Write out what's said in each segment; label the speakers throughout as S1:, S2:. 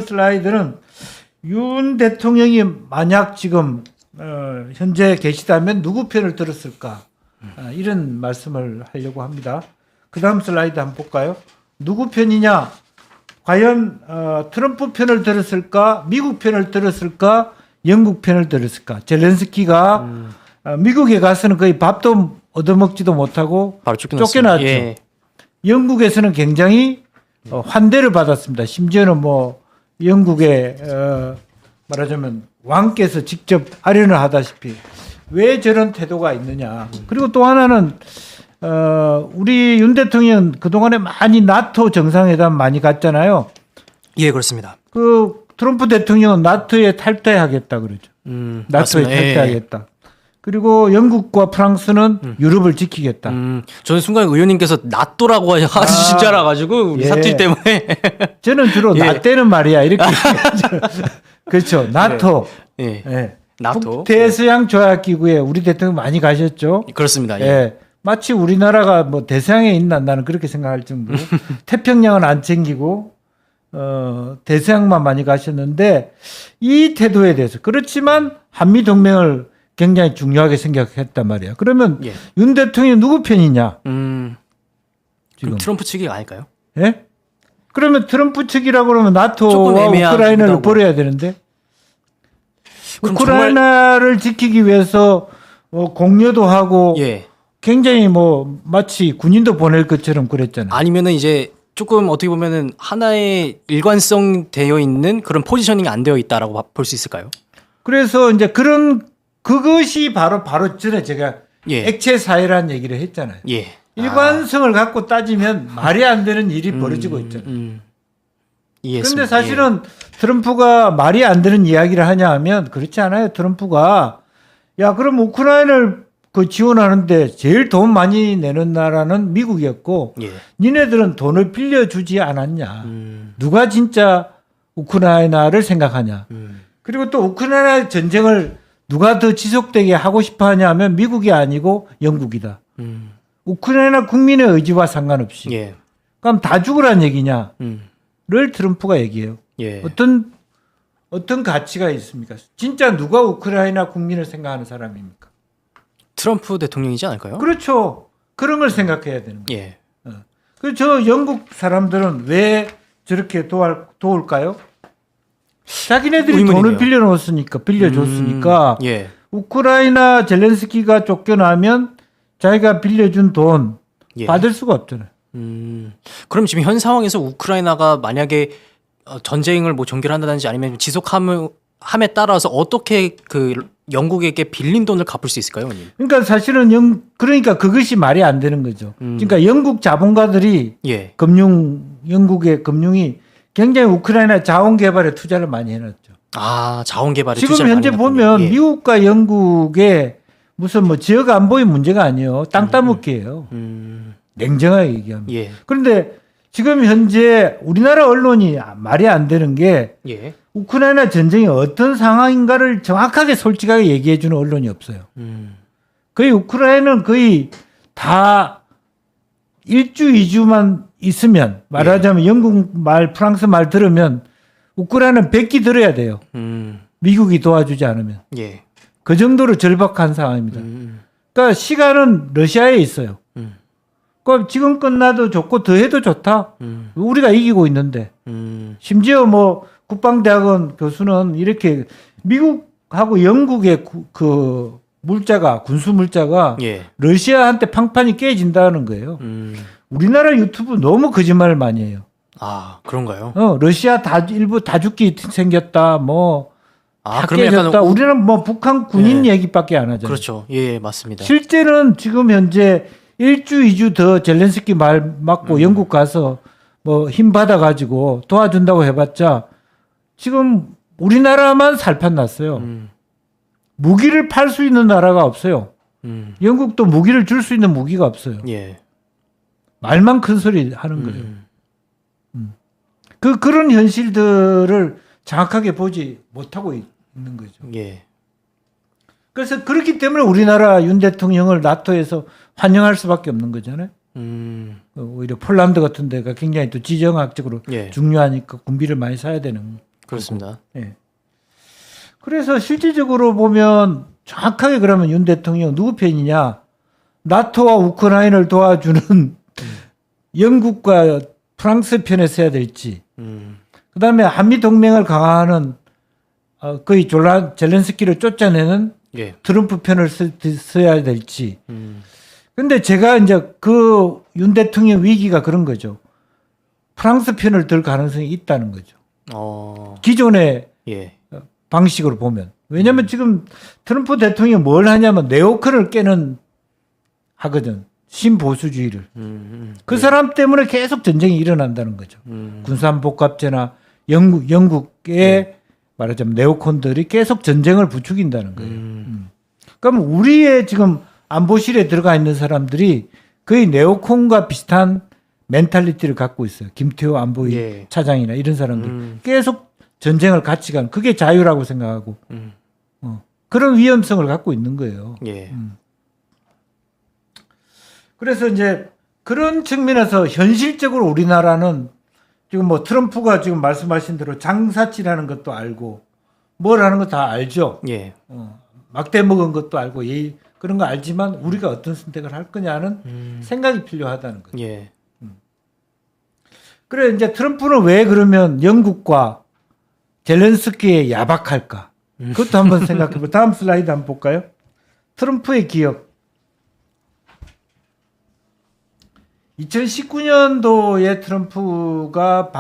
S1: 슬라이드는 윤 대통령이 만약 지금 현재 계시다면 누구 편을 들었을까 이런 말씀을 하려고 합니다. 그 다음 슬라이드 한번 볼까요? 누구 편이냐? 과연 트럼프 편을 들었을까? 미국 편을 들었을까? 영국 편을 들었을까? 젤렌스키가 미국에 가서는 거의 밥도 얻어먹지도 못하고
S2: 바로
S1: 쫓겨났죠.
S2: 예.
S1: 영국에서는 굉장히 환대를 받았습니다. 심지어는 뭐 영국의 말하자면 왕께서 직접 아련을 하다시피 왜 저런 태도가 있느냐. 그리고 또 하나는 우리 윤 대통령 그동안에 많이 나토 정상회담 많이 갔잖아요.
S2: 예, 그렇습니다.
S1: 그 트럼프 대통령은 나토에 탈퇴하겠다 그러죠. 나토에
S2: 맞습니다.
S1: 탈퇴하겠다. 그리고 영국과 프랑스는 유럽을 지키겠다.
S2: 저는 순간 의원님께서 나또라고 하신 줄 알아가지고 우리
S1: 예.
S2: 사투리 때문에.
S1: 저는 주로
S2: 예.
S1: 나 때는 말이야 이렇게 그렇죠. 나토.
S2: 예.
S1: 예.
S2: 나토.
S1: 북대서양 조약기구에 우리 대통령 많이 가셨죠.
S2: 그렇습니다. 예.
S1: 예. 마치 우리나라가 뭐 대서양에 있나 나는 그렇게 생각할 정도로 태평양은 안 챙기고 대서양만 많이 가셨는데 이 태도에 대해서 그렇지만 한미 동맹을 굉장히 중요하게 생각했단 말이야. 그러면
S2: 예.
S1: 윤 대통령이 누구 편이냐?
S2: 그럼
S1: 지금
S2: 트럼프 측이 아닐까요?
S1: 예? 그러면 트럼프 측이라고 그러면
S2: 조금
S1: 나토와
S2: 애매하기도
S1: 우크라이나를
S2: 하고.
S1: 버려야 되는데
S2: 그럼
S1: 우크라이나를 지키기 위해서 공여도 하고
S2: 예.
S1: 굉장히 뭐 마치 군인도 보낼 것처럼 그랬잖아요.
S2: 아니면은 이제 조금 어떻게 보면은 하나의 일관성 되어 있는 그런 포지셔닝이 안 되어 있다라고 볼 수 있을까요?
S1: 그래서 이제 그것이 바로 전에 제가
S2: 예.
S1: 액체 사회라는 얘기를 했잖아요.
S2: 예.
S1: 일관성을 갖고 따지면 말이 안 되는 일이 벌어지고 있잖아요.
S2: 이해했습니다.
S1: 그런데 사실은 트럼프가 말이 안 되는 이야기를 하냐 하면 그렇지 않아요. 트럼프가 야 그럼 우크라이나를 지원하는데 제일 돈 많이 내는 나라는 미국이었고
S2: 예.
S1: 니네들은 돈을 빌려주지 않았냐. 누가 진짜 우크라이나를 생각하냐. 그리고 또 우크라이나 전쟁을 누가 더 지속되게 하고 싶어 하냐 하면 미국이 아니고 영국이다. 우크라이나 국민의 의지와 상관없이.
S2: 예.
S1: 그럼 다 죽으란 얘기냐. 를 트럼프가 얘기해요.
S2: 예.
S1: 어떤 가치가 있습니까? 진짜 누가 우크라이나 국민을 생각하는 사람입니까?
S2: 트럼프 대통령이지 않을까요?
S1: 그렇죠. 그런 걸 생각해야 되는 거예요.
S2: 예.
S1: 그래서 저 영국 사람들은 왜 저렇게 도울까요? 자기네들이
S2: 의문이네요.
S1: 돈을 빌려줬으니까
S2: 예.
S1: 우크라이나 젤렌스키가 쫓겨나면 자기가 빌려준 돈
S2: 예.
S1: 받을 수가 없잖아요.
S2: 그럼 지금 현 상황에서 우크라이나가 만약에 전쟁을 뭐 종결 한다든지 아니면 지속함에 따라서 어떻게 그 영국에게 빌린 돈을 갚을 수 있을까요, 형님?
S1: 그러니까 사실은 그러니까 그것이 말이 안 되는 거죠. 그러니까 영국 자본가들이
S2: 예.
S1: 영국의 금융이 굉장히 우크라이나 자원 개발에 투자를 많이 해놨죠.
S2: 아, 자원 개발에
S1: 지금
S2: 투자를
S1: 현재
S2: 많이 해놨군요.
S1: 보면
S2: 예.
S1: 미국과 영국의 무슨 뭐 지역 안보의 문제가 아니에요. 땅 따먹기예요. 냉정하게 얘기하면.
S2: 예.
S1: 그런데 지금 현재 우리나라 언론이 말이 안 되는 게
S2: 예.
S1: 우크라이나 전쟁이 어떤 상황인가를 정확하게 솔직하게 얘기해 주는 언론이 없어요. 거의 우크라이나는 거의 다 1주, 2주만 있으면 말하자면 영국 말, 프랑스 말 들으면 우크라이나는 100기 들어야 돼요. 미국이 도와주지 않으면.
S2: 예.
S1: 그 정도로 절박한 상황입니다. 그러니까 시간은 러시아에 있어요. 그러니까 지금 끝나도 좋고 더 해도 좋다. 우리가 이기고 있는데. 심지어 뭐 국방대학원 교수는 이렇게 미국하고 영국의 그 물자가 군수 물자가
S2: 예.
S1: 러시아한테 팡판이 깨진다는 거예요. 우리나라 유튜브 너무 거짓말을 많이 해요.
S2: 아, 그런가요?
S1: 러시아 일부 다죽기 생겼다. 뭐
S2: 아,
S1: 다
S2: 그러면
S1: 깨졌다.
S2: 약간
S1: 우리는 뭐 북한 군인
S2: 예.
S1: 얘기밖에 안 하잖아요.
S2: 그렇죠. 예, 맞습니다.
S1: 실제는 지금 현재 1주, 2주 더 젤렌스키 말 맞고 영국 가서 뭐 힘 받아가지고 도와준다고 해봤자 지금 우리나라만 살판 났어요. 무기를 팔 수 있는 나라가 없어요. 영국도 무기를 줄 수 있는 무기가 없어요.
S2: 예.
S1: 말만 큰 소리 하는 거예요. 그런 현실들을 정확하게 보지 못하고 있는 거죠.
S2: 예.
S1: 그래서 그렇기 때문에 우리나라 윤 대통령을 나토에서 환영할 수밖에 없는 거잖아요. 오히려 폴란드 같은 데가 굉장히 또 지정학적으로
S2: 예.
S1: 중요하니까 군비를 많이 사야 되는
S2: 그렇습니다.
S1: 예. 그래서 실질적으로 보면 정확하게 그러면 윤 대통령 누구 편이냐? 나토와 우크라이나를 도와주는 영국과 프랑스 편에 서야 될지, 그다음에 한미 동맹을 강화하는 거의 젤렌스키를 쫓아내는
S2: 예.
S1: 트럼프 편을 써야 될지. 근데 제가 이제 그 윤 대통령 위기가 그런 거죠. 프랑스 편을 들 가능성이 있다는 거죠. 기존의
S2: 예.
S1: 방식으로 보면. 왜냐하면 지금 트럼프 대통령이 뭘 하냐면 네오콘을 깨는 하거든. 신보수주의를. 그 사람 때문에 계속 전쟁이 일어난다는 거죠. 군산복합제나 영국의 말하자면 네오콘들이 계속 전쟁을 부추긴다는 거예요. 그럼 우리의 지금 안보실에 들어가 있는 사람들이 거의 네오콘과 비슷한 멘탈리티를 갖고 있어요. 김태호 안보위
S2: 예.
S1: 차장이나 이런 사람들 계속 전쟁을 같이 가는 그게 자유라고 생각하고 그런 위험성을 갖고 있는 거예요.
S2: 예.
S1: 그래서 이제 그런 측면에서 현실적으로 우리나라는 지금 뭐 트럼프가 지금 말씀하신 대로 장사치라는 것도 알고 뭘 하는 거 다 알죠.
S2: 예.
S1: 막대 먹은 것도 알고 그런 거 알지만 우리가 어떤 선택을 할 거냐는 생각이 필요하다는 거죠.
S2: 예.
S1: 그래 이제 트럼프는 왜 그러면 영국과 젤렌스키에 야박할까? 그것도 한번 생각해보. 다음 슬라이드 한번 볼까요? 트럼프의 기억. 2019년도에 트럼프가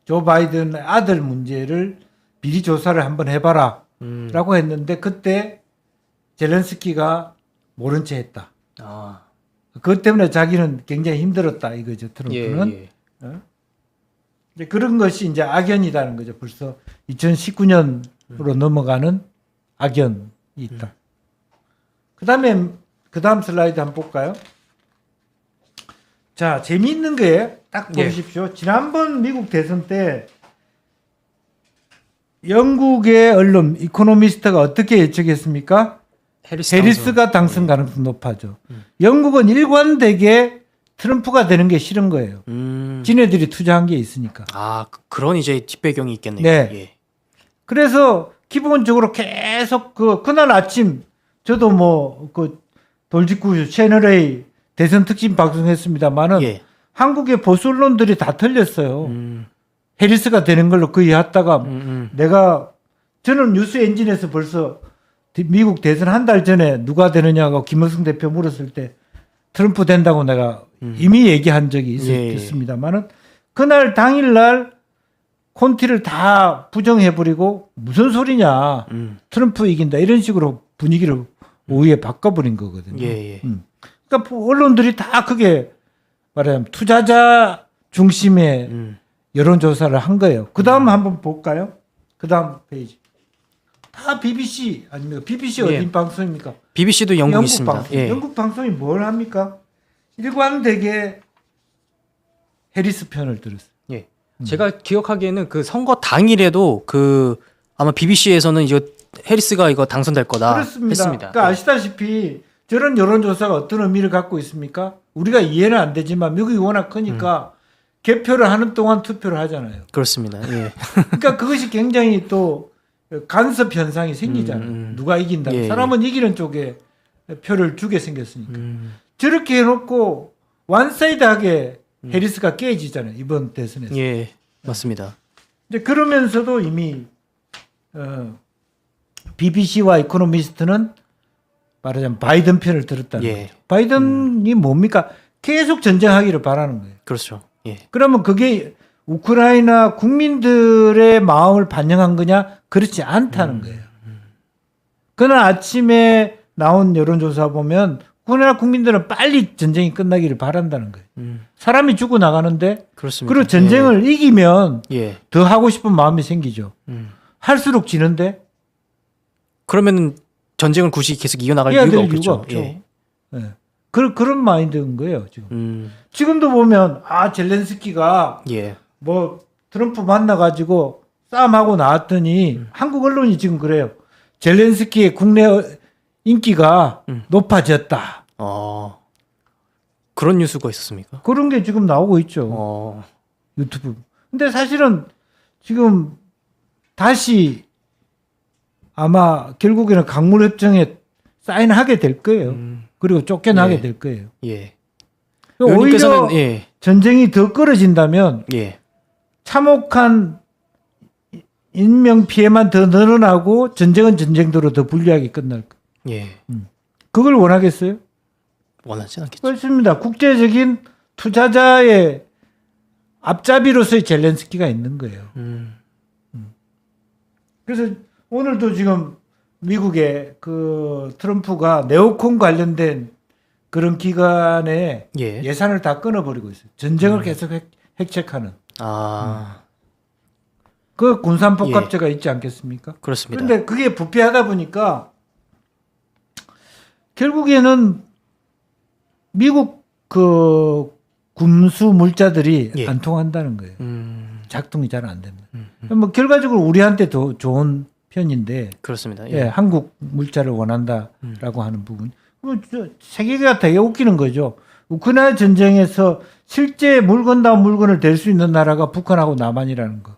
S1: 조 바이든의 아들 문제를 미리 조사를 한번 해봐라 라고 했는데 그때 젤렌스키가 모른 채 했다. 그것 때문에 자기는 굉장히 힘들었다 이거죠. 트럼프는.
S2: 예.
S1: 이제 그런 것이 이제 악연이라는 거죠. 벌써 2019년으로 넘어가는 악연이 있다. 그다음에 그다음 슬라이드 한번 볼까요? 자, 재미있는 게 딱 보십시오. 지난번 미국 대선 때 영국의 언론 이코노미스트가 어떻게 예측했습니까? 해리스가 당선 가능성이 높아져. 영국은 일관되게 트럼프가 되는 게 싫은 거예요. 지네들이 투자한 게 있으니까.
S2: 그런 이제 뒷배경이 있겠네요.
S1: 네.
S2: 예.
S1: 그래서 기본적으로 계속 그날 아침 저도 뭐 그 돌직구 채널A 대선 특집 방송했습니다만은
S2: 예.
S1: 한국의 보수 언론들이 다 틀렸어요. 해리스가 되는 걸로 거의 했다가 저는 뉴스 엔진에서 벌써 미국 대선 한 달 전에 누가 되느냐고 김무성 대표 물었을 때 트럼프 된다고 내가 이미 얘기한 적이 있습니다만은 그날 당일날 콘티를 다 부정해버리고 무슨 소리냐 트럼프 이긴다 이런 식으로 분위기를 오후에 바꿔버린 거거든요. 그러니까 언론들이 다 크게 말하자면 투자자 중심의 여론조사를 한 거예요. 그 다음 한번 볼까요? 그 다음 페이지. 다 BBC 아닙니까? BBC 어디 방송입니까?
S2: BBC도 영국 있습니다.
S1: 방송. 영국 방송이 뭘 합니까? 일관되게 해리스 편을 들었어요.
S2: 예. 제가 기억하기에는 그 선거 당일에도 아마 BBC에서는 이거 해리스가 이거 당선될 거다
S1: 그렇습니다.
S2: 했습니다.
S1: 그러니까 아시다시피 저런 여론조사가 어떤 의미를 갖고 있습니까? 우리가 이해는 안 되지만 미국이 워낙 크니까 개표를 하는 동안 투표를 하잖아요.
S2: 그렇습니다. 예.
S1: 그러니까 그것이 굉장히 또 간섭 현상이 생기잖아요. 누가 이긴다. 사람은 이기는 쪽에 표를 주게 생겼으니까. 저렇게 해놓고 완사이드하게 해리스가 깨지잖아요. 이번 대선에서.
S2: 예, 맞습니다.
S1: 근데 그러면서도 이미 BBC와 이코노미스트는 말하자면 바이든 편을 들었다는 거죠. 바이든이 뭡니까? 계속 전쟁하기를 바라는 거예요.
S2: 그렇죠. 예.
S1: 그러면 그게 우크라이나 국민들의 마음을 반영한 거냐? 그렇지 않다는 거예요. 그날 아침에 나온 여론조사 보면 우크라이나 국민들은 빨리 전쟁이 끝나기를 바란다는 거예요. 사람이 죽고 나가는데
S2: 그렇습니다.
S1: 그리고 전쟁을 이기면
S2: 예.
S1: 더 하고 싶은 마음이 생기죠. 할수록 지는데
S2: 그러면 전쟁을 굳이 계속 이어나갈
S1: 해야
S2: 이유가
S1: 될
S2: 없겠죠.
S1: 이유가 없죠.
S2: 예.
S1: 네. 그런 마인드인 거예요. 지금도 보면 젤렌스키가 뭐 트럼프 만나가지고 싸움하고 나왔더니 한국 언론이 지금 그래요. 젤렌스키의 국내 인기가 높아졌다.
S2: 그런 뉴스가 있었습니까?
S1: 그런 게 지금 나오고 있죠. 유튜브. 근데 사실은 지금 다시 아마 결국에는 강물협정에 사인하게 될 거예요. 그리고 쫓겨나게
S2: 예.
S1: 될 거예요.
S2: 예.
S1: 오히려
S2: 의원님께서는 예.
S1: 전쟁이 더 끌어진다면
S2: 예.
S1: 참혹한 인명 피해만 더 늘어나고 전쟁은 전쟁대로 더 불리하게 끝날 거예요.
S2: 예.
S1: 그걸 원하겠어요?
S2: 원하지 않겠죠.
S1: 그렇습니다. 국제적인 투자자의 앞잡이로서의 젤렌스키가 있는 거예요. 그래서 오늘도 지금 미국의 그 트럼프가 네오콘 관련된 그런 기관에
S2: 예.
S1: 예산을 다 끊어버리고 있어요. 전쟁을 계속 핵책하는.
S2: 아,
S1: 그 군산복합제가 있지 않겠습니까?
S2: 그렇습니다.
S1: 그런데 그게 부패하다 보니까 결국에는 미국 그 군수 물자들이
S2: 예.
S1: 안 통한다는 거예요. 작동이 잘 안 됩니다. 뭐 결과적으로 우리한테 더 좋은 편인데
S2: 그렇습니다.
S1: 예,
S2: 예.
S1: 한국 물자를 원한다라고 하는 부분. 세계가 되게 웃기는 거죠. 우크라이나 전쟁에서 실제 물건다운 물건을 댈 수 있는 나라가 북한하고 남한이라는 거.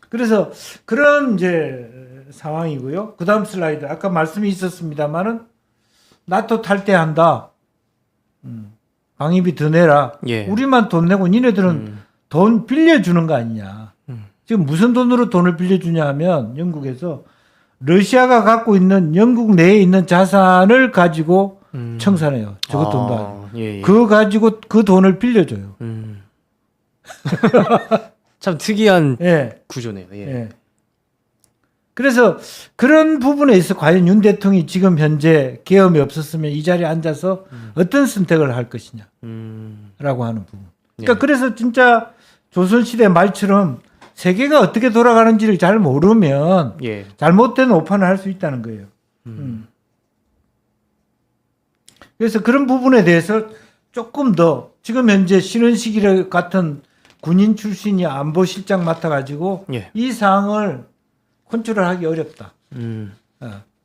S1: 그래서 그런 이제 상황이고요. 그다음 슬라이드 아까 말씀이 있었습니다만은 나토 탈퇴한다. 방위비 더 내라.
S2: 예.
S1: 우리만 돈 내고 니네들은 돈 빌려주는 거 아니냐. 지금 무슨 돈으로 돈을 빌려주냐 하면 영국에서 러시아가 갖고 있는 영국 내에 있는 자산을 가지고 청산해요. 저거 돈도 아니고.
S2: 예, 예.
S1: 그거 가지고 그 돈을 빌려줘요.
S2: 참 특이한
S1: 예.
S2: 구조네요. 예.
S1: 예. 그래서 그런 부분에 있어 과연 윤 대통령이 지금 현재 계엄이 없었으면 이 자리에 앉아서 어떤 선택을 할 것이냐라고 하는 부분. 그러니까
S2: 예.
S1: 그래서 진짜 조선시대 말처럼 세계가 어떻게 돌아가는지를 잘 모르면
S2: 예.
S1: 잘못된 오판을 할 수 있다는 거예요. 그래서 그런 부분에 대해서 조금 더 지금 현재 신원식이 같은 군인 출신이 안보실장 맡아가지고
S2: 예.
S1: 이 사항을 컨트롤 하기 어렵다.
S2: 음.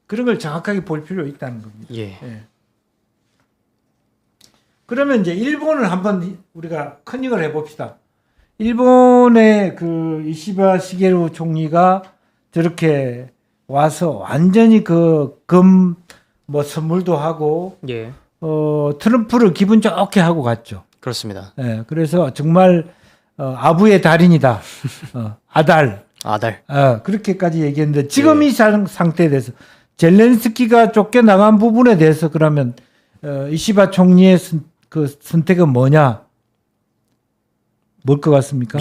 S1: 그런 걸 정확하게 볼 필요 있다는 겁니다.
S2: 예.
S1: 예. 그러면 이제 일본을 한번 우리가 커닝을 해봅시다. 일본의 그 이시바 시게루 총리가 저렇게 와서 완전히 그 금 뭐 선물도 하고
S2: 예.
S1: 트럼프를 기분 좋게 하고 갔죠.
S2: 그렇습니다.
S1: 예. 그래서 정말 아부의 달인이다. 아달.
S2: 아달.
S1: 그렇게까지 얘기했는데 지금 이 상태에 대해서 젤렌스키가 쫓겨나간 부분에 대해서 그러면 이시바 총리의 그 선택은 뭐냐? 뭘 것 같습니까?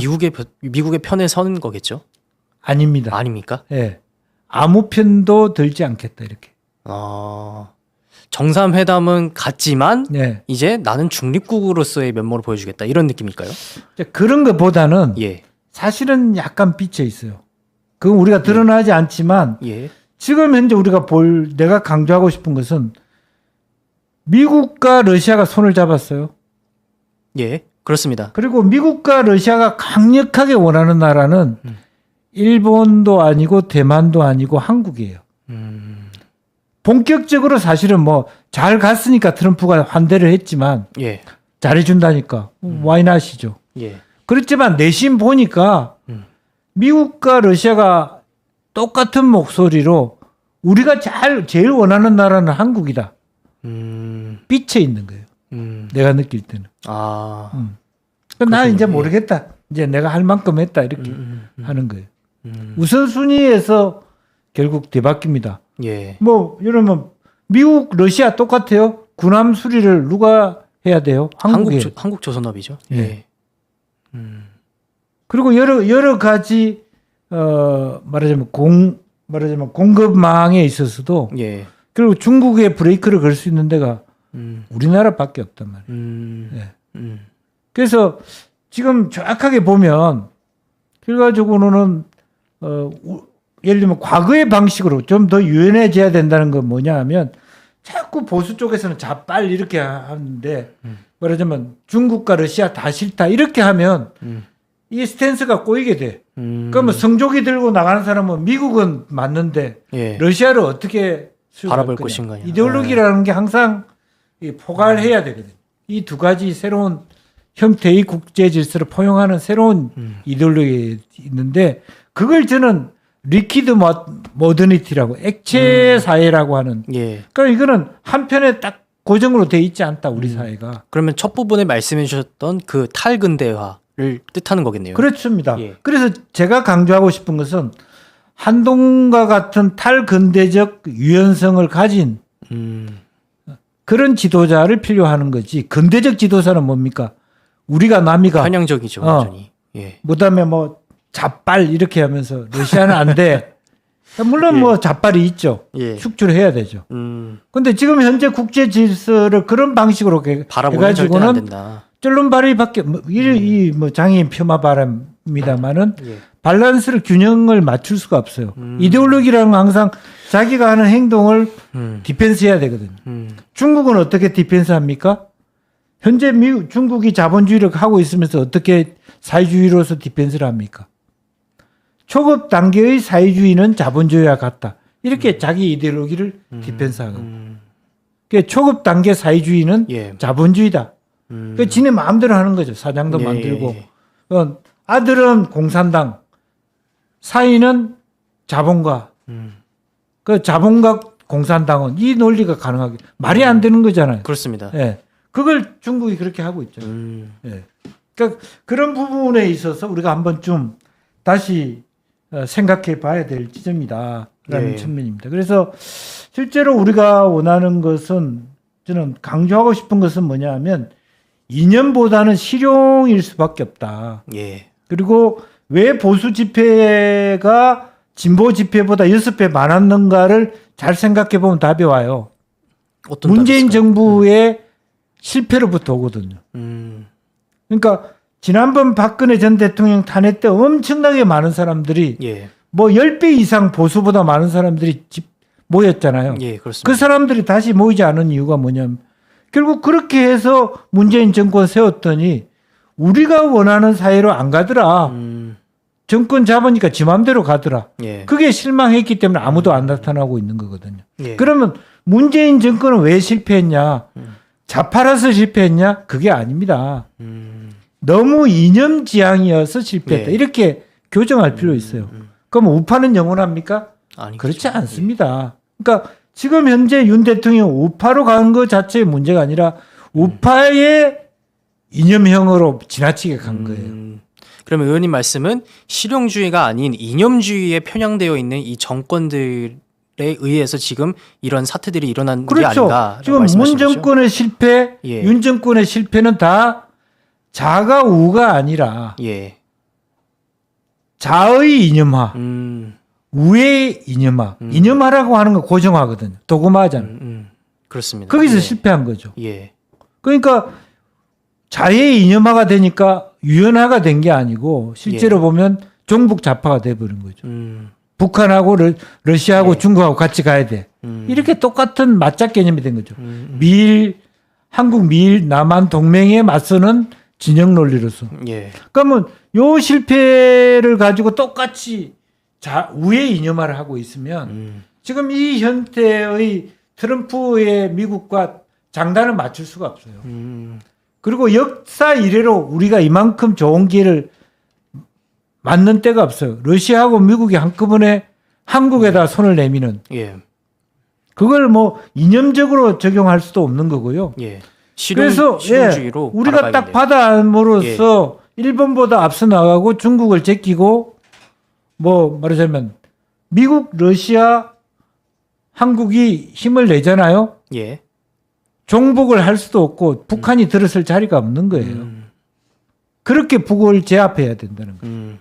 S2: 미국의 편에 서는 거겠죠?
S1: 아닙니다.
S2: 아닙니까?
S1: 예. 아무 편도 들지 않겠다 이렇게.
S2: 정상회담은 갔지만
S1: 네.
S2: 이제 나는 중립국으로서의 면모를 보여주겠다 이런 느낌일까요?
S1: 그런 것보다는
S2: 예.
S1: 사실은 약간 삐쳐 있어요. 그건 우리가 드러나지 않지만
S2: 예.
S1: 지금 현재 우리가 내가 강조하고 싶은 것은 미국과 러시아가 손을 잡았어요.
S2: 예. 그렇습니다.
S1: 그리고 미국과 러시아가 강력하게 원하는 나라는 일본도 아니고 대만도 아니고 한국이에요. 본격적으로 사실은 뭐 잘 갔으니까 트럼프가 환대를 했지만
S2: 예.
S1: 잘해준다니까 와이낫이죠.
S2: 예.
S1: 그렇지만 내심 보니까 미국과 러시아가 똑같은 목소리로 우리가 제일 원하는 나라는 한국이다. 삐쳐 있는 거예요. 내가 느낄 때는. 난 이제 모르겠다. 이제 내가 할 만큼 했다. 이렇게 하는 거예요. 우선순위에서 결국 뒤바뀝니다.
S2: 예.
S1: 뭐 이러면 미국, 러시아 똑같아요. 군함 수리를 누가 해야 돼요? 한국이.
S2: 한국 조선업이죠.
S1: 예.
S2: 예.
S1: 그리고 여러 가지 말하자면 공급망에 있어서도
S2: 예.
S1: 그리고 중국에 브레이크를 걸 수 있는 데가 우리나라밖에 없단 말이에요. 예. 그래서 지금 정확하게 보면 결과적으로는 예를 들면 과거의 방식으로 좀 더 유연해져야 된다는 건 뭐냐 하면 자꾸 보수 쪽에서는 자빨 이렇게 하는데 말하자면 중국과 러시아 다 싫다 이렇게 하면 이 스탠스가 꼬이게 돼. 그러면 성조기 들고 나가는 사람은 미국은 맞는데
S2: 예.
S1: 러시아를 어떻게
S2: 바라볼 것인가.
S1: 이데올로기라는 게 항상 포괄해야 되거든. 이 두 가지 새로운 형태의 국제 질서를 포용하는 새로운 이데올로기가 있는데 그걸 저는 리퀴드 모더니티라고 액체 사회라고 하는
S2: 예.
S1: 그러니까 이거는 한편에 딱 고정으로 돼 있지 않다 우리 사회가.
S2: 그러면 첫 부분에 말씀해 주셨던 그 탈근대화를 뜻하는 거겠네요.
S1: 그렇습니다.
S2: 예.
S1: 그래서 제가 강조하고 싶은 것은 한동과 같은 탈근대적 유연성을 가진 그런 지도자를 필요하는 거지. 근대적 지도자는 뭡니까? 우리가 남이가
S2: 편향적이죠, 완전히. 예.
S1: 그다음에 뭐 잡발 이렇게 하면서 러시아는 안 돼. 물론
S2: 예.
S1: 뭐 잡발이 있죠.
S2: 예.
S1: 축출해야 되죠. 근데 지금 현재 국제 질서를 그런 방식으로
S2: 바라보면 절대 안
S1: 해가지고는
S2: 된다.
S1: 쩔름발이밖에 이 장애인 폄하 바람입니다만은
S2: 예.
S1: 밸런스를 균형을 맞출 수가 없어요. 이데올로기라는 건 항상 자기가 하는 행동을 디펜스해야 되거든요. 중국은 어떻게 디펜스합니까? 현재 중국이 자본주의를 하고 있으면서 어떻게 사회주의로서 디펜스를 합니까? 초급 단계의 사회주의는 자본주의와 같다. 이렇게 자기 이데올로기를 디펜스하거든요. 그러니까 초급 단계 사회주의는
S2: 예.
S1: 자본주의다. 그러니까 지네 마음대로 하는 거죠. 사장도
S2: 예,
S1: 만들고.
S2: 예.
S1: 아들은 공산당, 사위는 자본가. 그 자본가 공산당은 이 논리가 가능하게 말이 안 되는 거잖아요.
S2: 그렇습니다.
S1: 예. 그걸 중국이 그렇게 하고 있죠. 예. 그러니까 그런 부분에 있어서 우리가 한번 좀 다시 생각해 봐야 될 지점이다라는
S2: 예.
S1: 측면입니다. 그래서 실제로 우리가 원하는 것은 저는 강조하고 싶은 것은 뭐냐 하면 이념보다는 실용일 수밖에 없다.
S2: 예.
S1: 그리고 왜 보수 집회가 진보 집회보다 6배 많았는가를 잘 생각해 보면 답이 와요.
S2: 어떤
S1: 문재인
S2: 답이 있을까요?
S1: 정부의 실패로부터 오거든요. 그러니까 지난번 박근혜 전 대통령 탄핵 때 엄청나게 많은 사람들이
S2: 예.
S1: 뭐 10배 이상 보수보다 많은 사람들이 모였잖아요.
S2: 예, 그렇습니다.
S1: 그 사람들이 다시 모이지 않은 이유가 뭐냐면 결국 그렇게 해서 문재인 정권 세웠더니 우리가 원하는 사회로 안 가더라. 정권 잡으니까 지 맘대로 가더라.
S2: 예.
S1: 그게 실망했기 때문에 아무도 안 나타나고 있는 거거든요.
S2: 예.
S1: 그러면 문재인 정권은 왜 실패했냐? 자파라서 실패했냐? 그게 아닙니다. 너무 이념지향이어서 실패했다.
S2: 예.
S1: 이렇게 교정할 필요 있어요. 그럼 우파는 영원합니까?
S2: 아니겠죠.
S1: 그렇지 않습니다. 그러니까 지금 현재 윤 대통령 우파로 간 것 자체의 문제가 아니라 우파의 이념형으로 지나치게 간 거예요.
S2: 그러면 의원님 말씀은 실용주의가 아닌 이념주의에 편향되어 있는 이 정권들에 의해서 지금 이런 사태들이 일어난 게
S1: 그렇죠.
S2: 아닌가?
S1: 지금 문 정권의 실패,
S2: 예.
S1: 윤 정권의 실패는 다 자가 우가 아니라
S2: 예.
S1: 자의 이념화,
S2: 음.
S1: 우의 이념화. 이념화라고 하는 거 고정화거든요. 도구화잖아요.
S2: 그렇습니다.
S1: 거기서
S2: 예.
S1: 실패한 거죠.
S2: 예.
S1: 그러니까 자의 이념화가 되니까 유연화가 된 게 아니고 실제로
S2: 예.
S1: 보면 종북 좌파가 돼버린 거죠.
S2: 음.
S1: 북한하고 러시아하고
S2: 예.
S1: 중국하고 같이 가야 돼. 이렇게 똑같은 맞짝 개념이 된 거죠. 한국, 미일, 남한 동맹에 맞서는 진영 논리로서.
S2: 예.
S1: 그러면 요 실패를 가지고 똑같이 우의 이념화를 하고 있으면 지금 이 형태의 트럼프의 미국과 장단을 맞출 수가 없어요. 그리고 역사 이래로 우리가 이만큼 좋은 기회를 맞는 때가 없어요. 러시아하고 미국이 한꺼번에 한국에다 손을 내미는
S2: 예.
S1: 그걸 뭐 이념적으로 적용할 수도 없는 거고요.
S2: 예.
S1: 그래서
S2: 실용주의로
S1: 우리가 딱
S2: 바라봐야겠네요.
S1: 받아함으로써 일본보다 앞서 나가고 중국을 제끼고 뭐 말하자면 미국, 러시아, 한국이 힘을 내잖아요.
S2: 예.
S1: 종북을 할 수도 없고 북한이 들어설 자리가 없는 거예요. 그렇게 북을 제압해야 된다는 거예요.